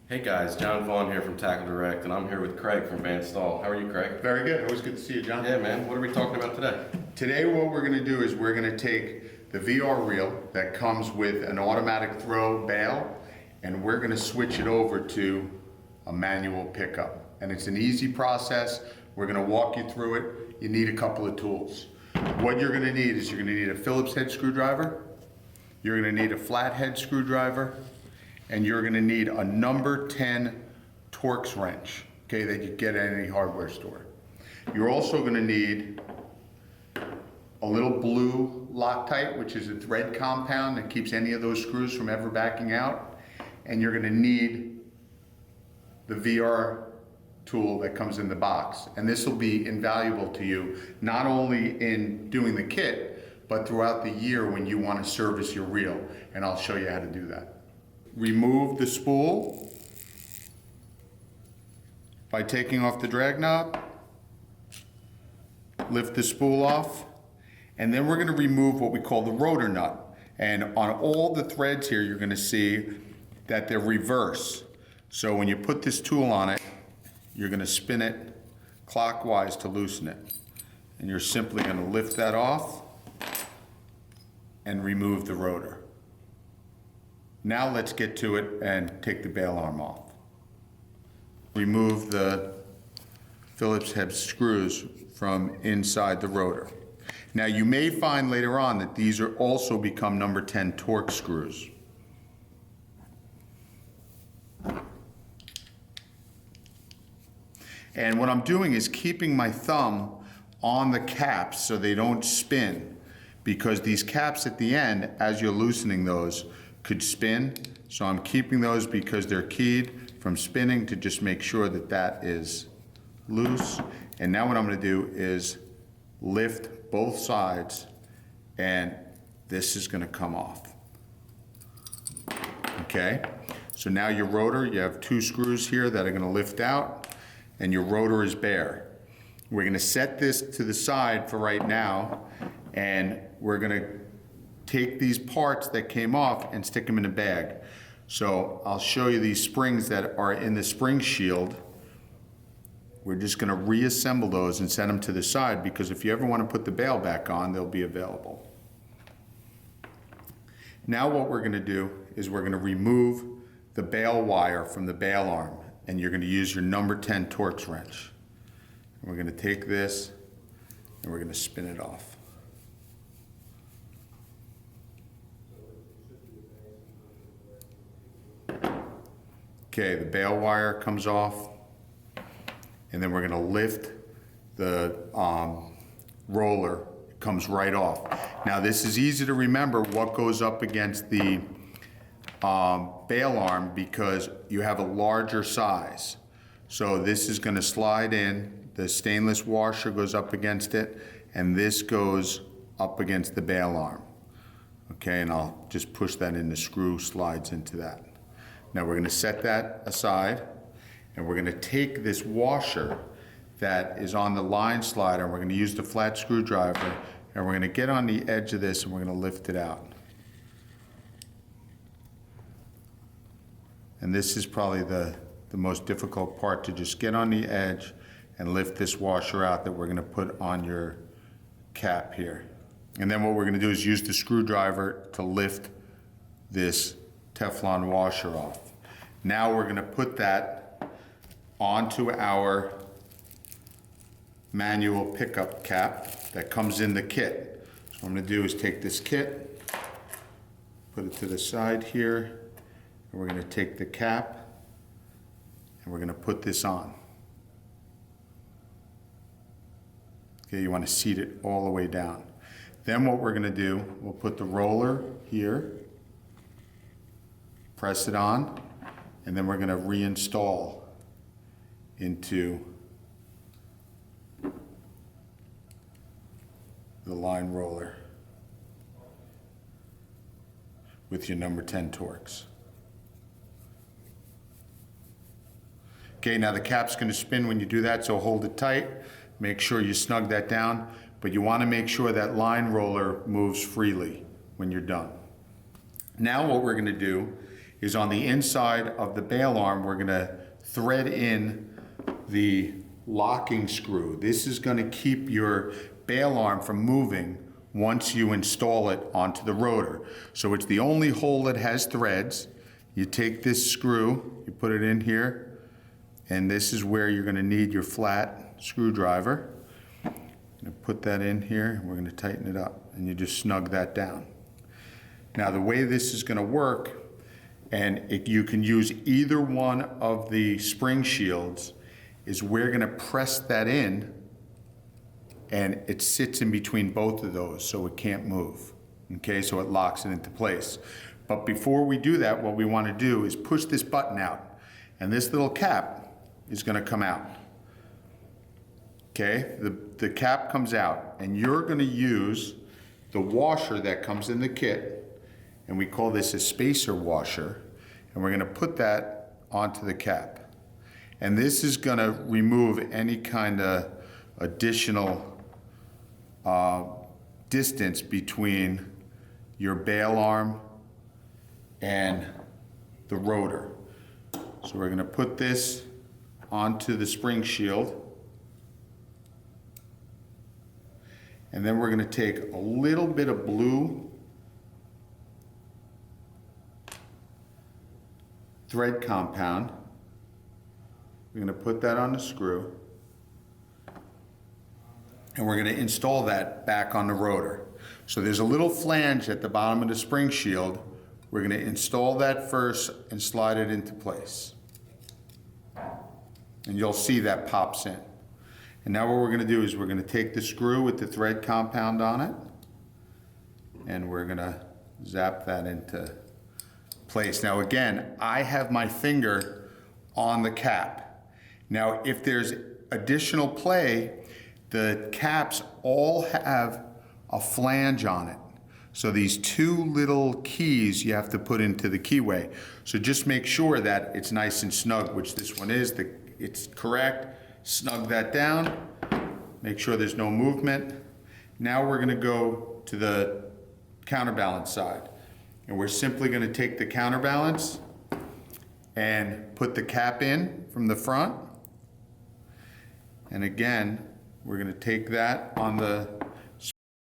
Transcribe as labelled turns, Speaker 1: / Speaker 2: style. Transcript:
Speaker 1: Hey guys, John Vaughan here from TackleDirect, and I'm here with Craig from Staal. How are you, Craig?
Speaker 2: Very good. Always good to see you, John.
Speaker 1: Yeah, man. What are we talking about today?
Speaker 2: Today, what we're going to do is we're going to take the VR reel that comes with an automatic throw bail, and we're going to switch it over to a manual pickup. And it's an easy process. We're going to walk you through it. You need a couple of tools. What you're going to need is you're going to need a Phillips head screwdriver. You're going to need a flathead screwdriver. And you're going to need a number 10 Torx wrench, okay, that you get at any hardware store. You're also going to need a little blue Loctite, which is a thread compound that keeps any of those screws from ever backing out. And you're going to need the VR tool that comes in the box. And this will be invaluable to you, not only in doing the kit, but throughout the year when you want to service your reel. And I'll show you how to do that. Remove the spool by taking off the drag knob, lift the spool off, and then we're going to remove what we call the rotor nut. And on all the threads here, you're going to see that they're reverse. So when you put this tool on it, you're going to spin it clockwise to loosen it. And you're simply going to lift that off and remove the rotor. Now let's get to it and take the bail arm off. Remove the Phillips head screws from inside the rotor. Now you may find later on that these are also become number 10 Torx screws. And what I'm doing is keeping my thumb on the caps so they don't spin, because these caps at the end, as you're loosening those, could spin. So I'm keeping those because they're keyed from spinning to just make sure that that is loose. And now what I'm going to do is lift both sides, and this is going to come off. Okay, so now your rotor, you have 2 screws here that are going to lift out, and your rotor is bare. We're going to set this to the side for right now, and we're going to take these parts that came off and stick them in a bag. So I'll show you these springs that are in the spring shield. We're just going to reassemble those and set them to the side, because if you ever want to put the bail back on, they'll be available. Now what we're going to do is we're going to remove the bail wire from the bail arm, and you're going to use your number 10 Torx wrench. And we're going to take this and we're going to spin it off. Okay, the bail wire comes off, and then we're going to lift the roller. It comes right off. Now this is easy to remember what goes up against the bail arm, because you have a larger size. So this is going to slide in, the stainless washer goes up against it, and this goes up against the bail arm. Okay, and I'll just push that in, the screw slides into that. Now we're going to set that aside, and we're going to take this washer that is on the line slider, and we're going to use the flat screwdriver, and we're going to get on the edge of this and we're going to lift it out. And this is probably the most difficult part, to just get on the edge and lift this washer out that we're going to put on your cap here. And then what we're going to do is use the screwdriver to lift this Teflon washer off. Now we're going to put that onto our manual pickup cap that comes in the kit. So what I'm going to do is take this kit, put it to the side here, and we're going to take the cap and we're going to put this on. Okay, you want to seat it all the way down. Then what we're going to do, we'll put the roller here, press it on, and then we're going to reinstall into the line roller with your number 10 Torx. Okay, now the cap's going to spin when you do that, so hold it tight. Make sure you snug that down, but you want to make sure that line roller moves freely when you're done. Now what we're going to do is on the inside of the bail arm, we're gonna thread in the locking screw. This is gonna keep your bail arm from moving once you install it onto the rotor. So it's the only hole that has threads. You take this screw, you put it in here, and this is where you're gonna need your flat screwdriver. Put that in here, we're gonna tighten it up, and you just snug that down. Now the way this is gonna work, and you can use either one of the spring shields, is we're gonna press that in, and it sits in between both of those so it can't move. Okay, so it locks it into place. But before we do that, what we wanna do is push this button out, and this little cap is gonna come out. Okay, the cap comes out, and you're gonna use the washer that comes in the kit, and we call this a spacer washer, and we're gonna put that onto the cap. And this is gonna remove any kind of additional distance between your bail arm and the rotor. So we're gonna put this onto the spring shield. And then we're gonna take a little bit of blue thread compound. We're gonna put that on the screw. And we're gonna install that back on the rotor. So there's a little flange at the bottom of the spring shield. We're gonna install that first and slide it into place. And you'll see that pops in. And now what we're gonna do is we're gonna take the screw with the thread compound on it, and we're gonna zap that into place. Now again, I have my finger on the cap. Now if there's additional play, the caps all have a flange on it. So these two little keys you have to put into the keyway. So just make sure that it's nice and snug, which this one is, it's correct. Snug that down, make sure there's no movement. Now we're gonna go to the counterbalance side. And we're simply gonna take the counterbalance and put the cap in from the front. And again, we're gonna take that on the